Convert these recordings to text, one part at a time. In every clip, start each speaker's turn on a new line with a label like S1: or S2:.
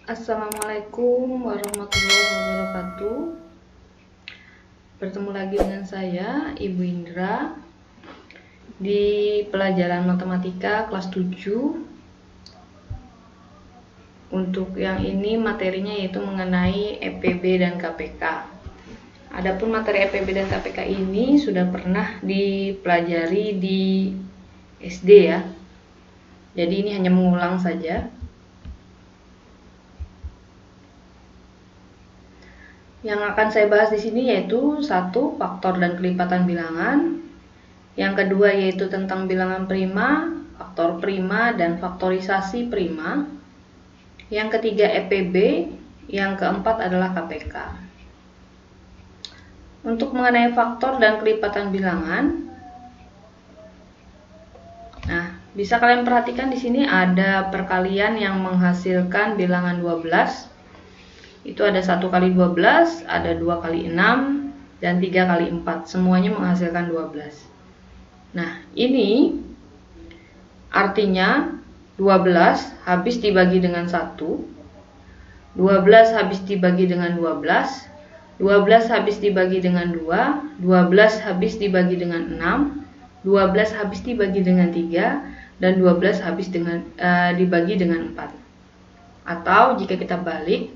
S1: Assalamualaikum warahmatullahi wabarakatuh. Bertemu lagi dengan saya, Ibu Indra, di pelajaran matematika kelas 7. Untuk yang ini materinya yaitu mengenai EPB dan KPK. Adapun materi EPB dan KPK ini sudah pernah dipelajari di SD ya. Jadi ini hanya mengulang saja. Yang akan saya bahas di sini yaitu satu, faktor dan kelipatan bilangan. Yang kedua yaitu tentang bilangan prima, faktor prima dan faktorisasi prima. Yang ketiga EPB, yang keempat adalah KPK. Untuk mengenai faktor dan kelipatan bilangan, nah, bisa kalian perhatikan di sini ada perkalian yang menghasilkan bilangan 12. Itu ada 1 kali 12, ada 2 kali 6, dan 3 kali 4. Semuanya menghasilkan 12. Nah, ini artinya 12 habis dibagi dengan 1, 12 habis dibagi dengan 12, 12 habis dibagi dengan 2, 12 habis dibagi dengan 6, 12 habis dibagi dengan 3, dan 12 habis dibagi dengan 4. Atau jika kita balik,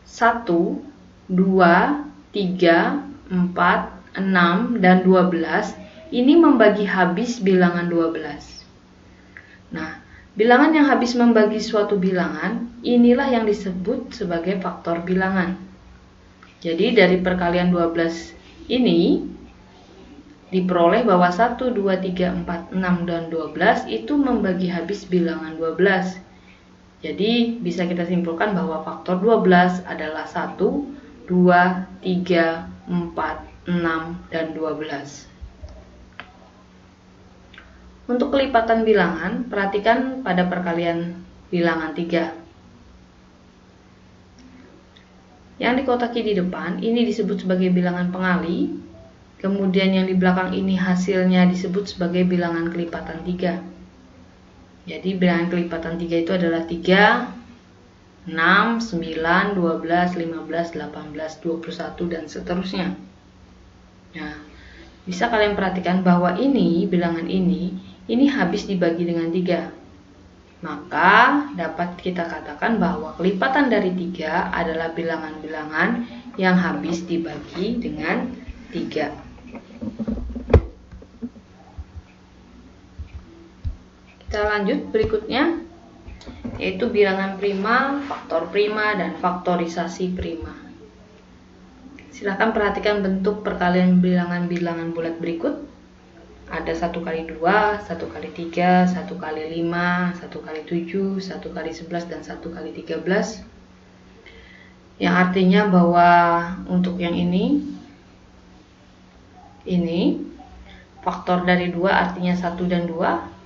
S1: 1, 2, 3, 4, 6, dan 12 ini membagi habis bilangan 12. Nah, bilangan yang habis membagi suatu bilangan, inilah yang disebut sebagai faktor bilangan. Jadi dari perkalian 12 ini diperoleh bahwa 1, 2, 3, 4, 6, dan 12 itu membagi habis bilangan 12. Jadi bisa kita simpulkan bahwa faktor 12 adalah 1, 2, 3, 4, 6, dan 12. Untuk kelipatan bilangan, perhatikan pada perkalian bilangan 3. Yang dikotaki di depan, ini disebut sebagai bilangan pengali. Kemudian yang di belakang ini hasilnya disebut sebagai bilangan kelipatan 3. Jadi bilangan kelipatan 3 itu adalah 3, 6, 9, 12, 15, 18, 21, dan seterusnya. Nah, bisa kalian perhatikan bahwa ini, bilangan ini habis dibagi dengan 3. Maka dapat kita katakan bahwa kelipatan dari 3 adalah bilangan-bilangan yang habis dibagi dengan 3. Kita lanjut berikutnya, yaitu bilangan prima, faktor prima, dan faktorisasi prima. Silahkan perhatikan bentuk perkalian bilangan-bilangan bulat berikut. Ada 1 kali 2, 1 kali 3, 1 kali 5, 1 kali 7, 1 kali 11, dan 1 kali 13. Yang artinya bahwa untuk yang ini faktor dari 2 artinya 1 dan 2.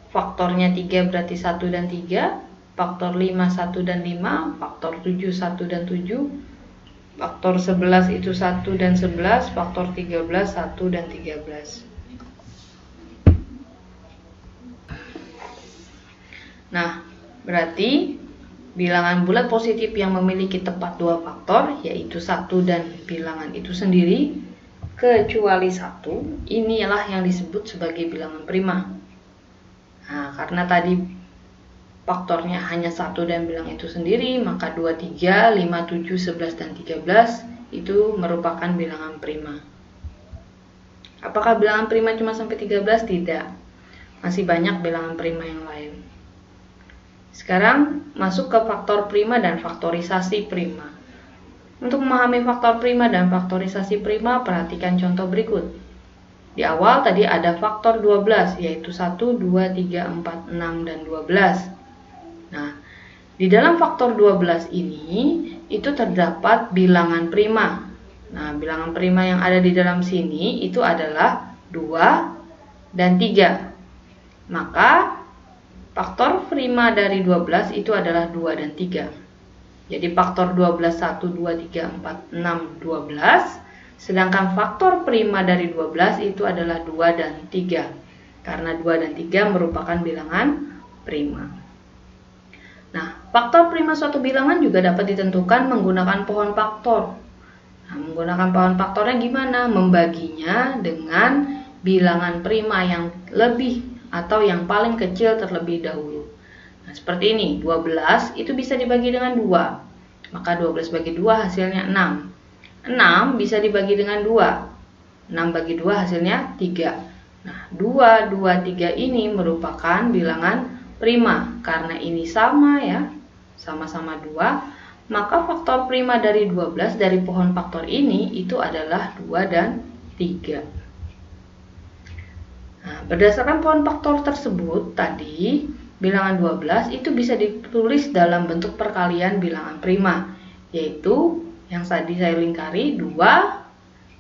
S1: Faktornya 3 berarti 1 dan 3, faktor 5 1 dan 5, faktor 7 1 dan 7, faktor 11 itu 1 dan 11, faktor 13 1 dan 13. Nah, berarti bilangan bulat positif yang memiliki tepat 2 faktor, yaitu 1 dan bilangan itu sendiri, kecuali 1, inilah yang disebut sebagai bilangan prima. Nah, karena tadi faktornya hanya 1 dan bilangan itu sendiri, maka 2, 3, 5, 7, 11, dan 13 itu merupakan bilangan prima. Apakah bilangan prima cuma sampai 13? Tidak. Masih banyak bilangan prima yang lain. Sekarang masuk ke faktor prima dan faktorisasi prima. Untuk memahami faktor prima dan faktorisasi prima, perhatikan contoh berikut. Di awal tadi ada faktor 12, yaitu 1, 2, 3, 4, 6, dan 12. Nah, di dalam faktor 12 ini, itu terdapat bilangan prima. Nah, bilangan prima yang ada di dalam sini itu adalah 2 dan 3. Maka, faktor prima dari 12 itu adalah 2 dan 3. Jadi faktor 12, 1, 2, 3, 4, 6, 12. Sedangkan faktor prima dari 12 itu adalah 2 dan 3. Karena 2 dan 3 merupakan bilangan prima. Nah, Faktor prima suatu bilangan juga dapat ditentukan menggunakan pohon faktor. Nah, menggunakan pohon faktornya gimana? Membaginya dengan bilangan prima yang lebih atau yang paling kecil terlebih dahulu. Nah, seperti ini, 12 itu bisa dibagi dengan 2. Maka 12 bagi 2 hasilnya 6. 6 bisa dibagi dengan 2. 6 bagi 2 hasilnya 3. Nah, 2, 2, 3 ini merupakan bilangan prima. Karena ini sama ya, sama-sama 2. Maka faktor prima dari 12 dari pohon faktor ini itu adalah 2 dan 3. Nah, berdasarkan pohon faktor tersebut tadi, bilangan 12 itu bisa ditulis dalam bentuk perkalian bilangan prima, yaitu yang tadi saya lingkari 2,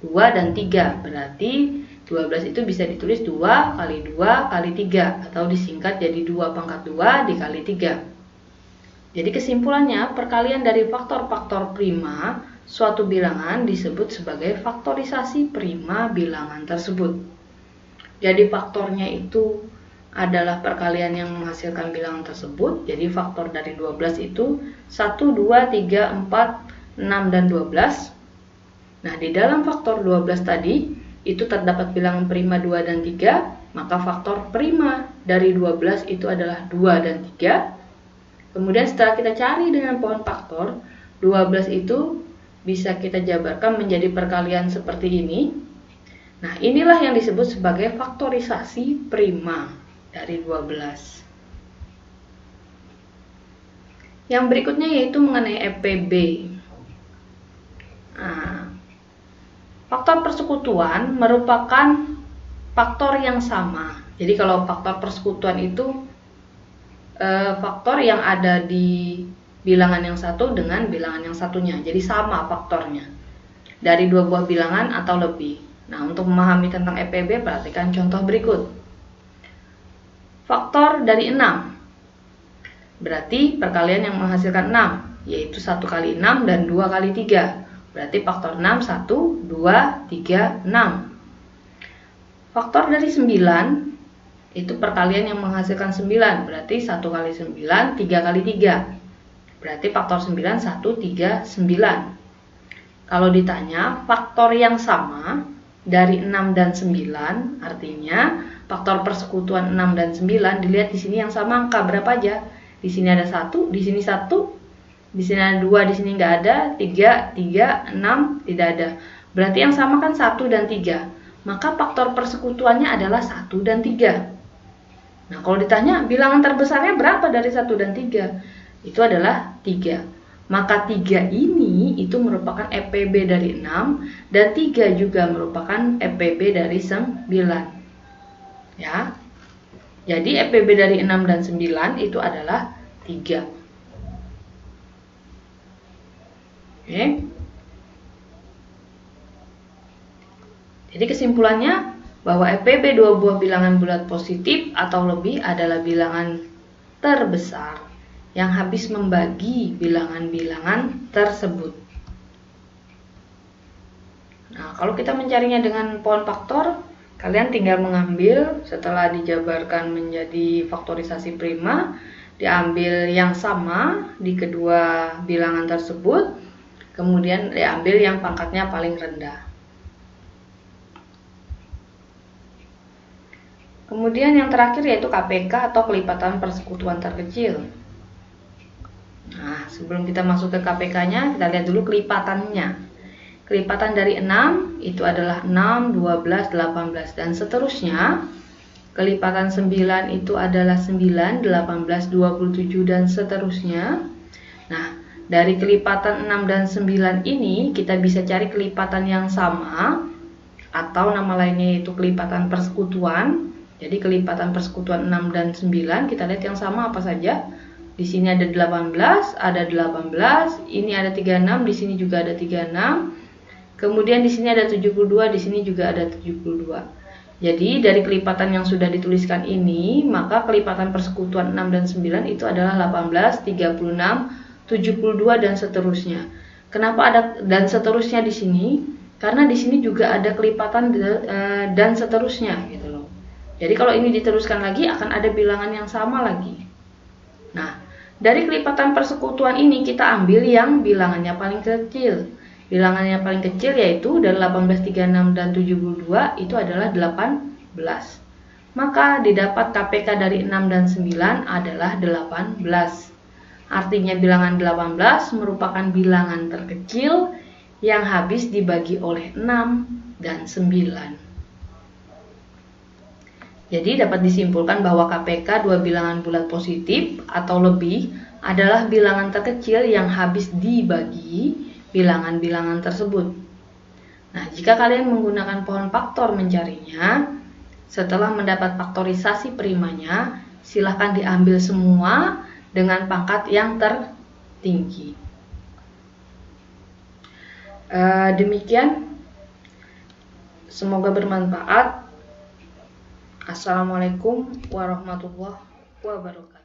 S1: 2 dan 3. Berarti 12 itu bisa ditulis 2 kali 2 kali 3 atau disingkat jadi 2 pangkat 2 dikali 3. Jadi kesimpulannya, perkalian dari faktor-faktor prima suatu bilangan disebut sebagai faktorisasi prima bilangan tersebut. Jadi faktornya itu adalah perkalian yang menghasilkan bilangan tersebut. Jadi faktor dari 12 itu 1, 2, 3, 4, 6, dan 12. Nah, di dalam faktor 12 tadi itu terdapat bilangan prima 2 dan 3. Maka faktor prima dari 12 itu adalah 2 dan 3. Kemudian setelah kita cari dengan pohon faktor, 12 itu bisa kita jabarkan menjadi perkalian seperti ini. Nah, inilah yang disebut sebagai faktorisasi prima dari 12. Yang berikutnya yaitu mengenai EPB. Nah, faktor persekutuan merupakan faktor yang sama. Jadi kalau faktor persekutuan itu faktor yang ada di bilangan yang satu dengan bilangan yang satunya. Jadi sama faktornya dari dua buah bilangan atau lebih. Nah, untuk memahami tentang EPB, perhatikan contoh berikut. Faktor dari 6. Berarti perkalian yang menghasilkan 6, yaitu 1 kali 6 dan 2 kali 3. Berarti faktor 6, 1, 2, 3, 6. Faktor dari 9. Itu perkalian yang menghasilkan 9, berarti 1 kali 9, 3 kali 3. Berarti faktor 9, 1, 3, 9. Kalau ditanya faktor yang sama dari 6 dan 9, artinya faktor persekutuan 6 dan 9, dilihat di sini yang sama angka berapa aja. Di sini ada 1, di sini 1, di sini ada 2, di sini nggak ada, 3, 3, 6, tidak ada. Berarti yang sama kan 1 dan 3. Maka faktor persekutuannya adalah 1 dan 3. Nah, kalau ditanya bilangan terbesarnya berapa dari 1 dan 3? Itu adalah 3. Maka 3 ini itu merupakan EPB dari 6 dan 3 juga merupakan EPB dari 9. Ya. Jadi EPB dari 6 dan 9 itu adalah 3. Oke. Jadi kesimpulannya bahwa EPB dua buah bilangan bulat positif atau lebih adalah bilangan terbesar yang habis membagi bilangan-bilangan tersebut. Nah, kalau kita mencarinya dengan pohon faktor, kalian tinggal mengambil setelah dijabarkan menjadi faktorisasi prima, diambil yang sama di kedua bilangan tersebut, kemudian diambil yang pangkatnya paling rendah. Kemudian yang terakhir yaitu KPK atau kelipatan persekutuan terkecil. Nah, sebelum kita masuk ke KPK-nya, kita lihat dulu kelipatannya. Kelipatan dari 6 itu adalah 6, 12, 18 dan seterusnya. Kelipatan 9 itu adalah 9, 18, 27 dan seterusnya. Nah, dari kelipatan 6 dan 9 ini kita bisa cari kelipatan yang sama atau nama lainnya yaitu kelipatan persekutuan. Jadi kelipatan persekutuan 6 dan 9 kita lihat yang sama apa saja. Di sini ada 18, ada 18, ini ada 36, di sini juga ada 36. Kemudian di sini ada 72, di sini juga ada 72. Jadi dari kelipatan yang sudah dituliskan ini, maka kelipatan persekutuan 6 dan 9 itu adalah 18, 36, 72 dan seterusnya. Kenapa ada dan seterusnya di sini? Karena di sini juga ada kelipatan dan seterusnya gitu loh. Jadi kalau ini diteruskan lagi akan ada bilangan yang sama lagi. Nah, Dari kelipatan persekutuan ini kita ambil yang bilangannya paling kecil. Bilangannya paling kecil yaitu dari 18, 36, dan 72 itu adalah 18. Maka didapat KPK dari 6 dan 9 adalah 18. Artinya bilangan 18 merupakan bilangan terkecil yang habis dibagi oleh 6 dan 9. Jadi dapat disimpulkan bahwa KPK dua bilangan bulat positif atau lebih adalah bilangan terkecil yang habis dibagi bilangan-bilangan tersebut. Nah, jika kalian menggunakan pohon faktor mencarinya, setelah mendapat faktorisasi primanya, silahkan diambil semua dengan pangkat yang tertinggi. Demikian, semoga bermanfaat. Assalamualaikum warahmatullahi wabarakatuh.